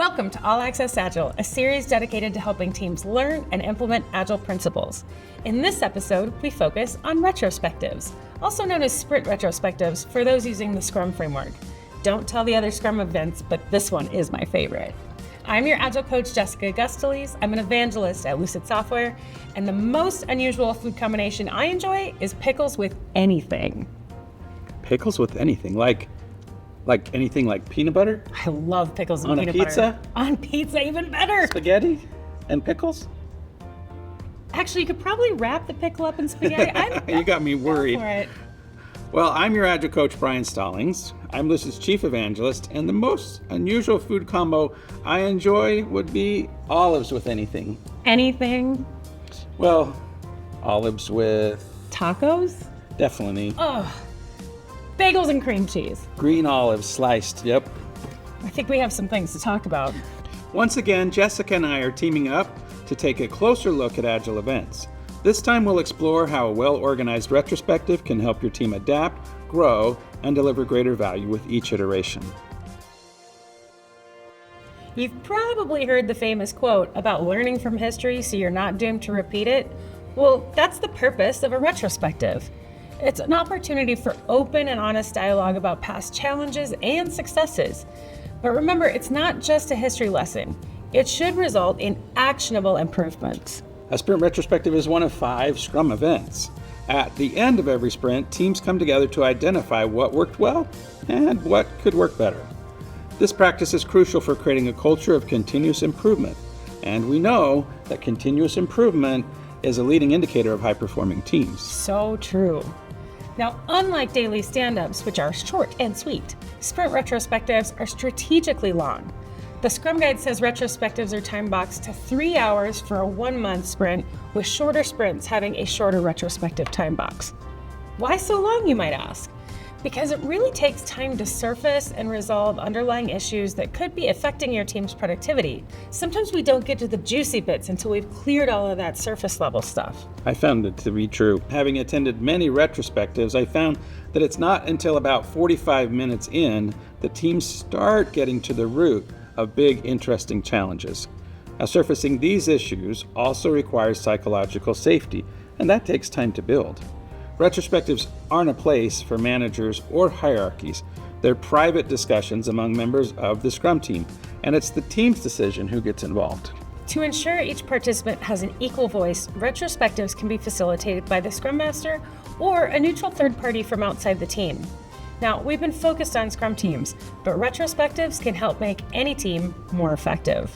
Welcome to All Access Agile, a series dedicated to helping teams learn and implement Agile principles. In this episode, we focus on retrospectives, also known as sprint retrospectives for those using the Scrum framework. Don't tell the other Scrum events, but this one is my favorite. I'm your Agile coach, Jessica Augusteles. I'm an evangelist at Lucid Software, and the most unusual food combination I enjoy is pickles with anything. Pickles with anything? Like anything like peanut butter? I love pickles and peanut butter. On a pizza? On pizza, even better. Spaghetti and pickles? Actually, you could probably wrap the pickle up in spaghetti. You got me worried. Go for it. Well, I'm your Agile coach, Brian Stallings. I'm Lucid's chief evangelist, and the most unusual food combo I enjoy would be olives with anything. Anything? Well, olives with... Tacos? Definitely. Ugh. Bagels and cream cheese. Green olives sliced, yep. I think we have some things to talk about. Once again, Jessica and I are teaming up to take a closer look at Agile events. This time we'll explore how a well-organized retrospective can help your team adapt, grow, and deliver greater value with each iteration. You've probably heard the famous quote about learning from history so you're not doomed to repeat it. Well, that's the purpose of a retrospective. It's an opportunity for open and honest dialogue about past challenges and successes. But remember, it's not just a history lesson. It should result in actionable improvements. A sprint retrospective is one of 5 Scrum events. At the end of every sprint, teams come together to identify what worked well and what could work better. This practice is crucial for creating a culture of continuous improvement. And we know that continuous improvement is a leading indicator of high-performing teams. So true. Now, unlike daily stand-ups, which are short and sweet, sprint retrospectives are strategically long. The Scrum Guide says retrospectives are time-boxed to 3 hours for a 1-month sprint, with shorter sprints having a shorter retrospective time box. Why so long, you might ask? Because it really takes time to surface and resolve underlying issues that could be affecting your team's productivity. Sometimes we don't get to the juicy bits until we've cleared all of that surface level stuff. I found it to be true. Having attended many retrospectives, I found that it's not until about 45 minutes in that teams start getting to the root of big, interesting challenges. Now, surfacing these issues also requires psychological safety, and that takes time to build. Retrospectives aren't a place for managers or hierarchies. They're private discussions among members of the Scrum team, and it's the team's decision who gets involved. To ensure each participant has an equal voice, retrospectives can be facilitated by the Scrum Master or a neutral third party from outside the team. Now, we've been focused on Scrum teams, but retrospectives can help make any team more effective.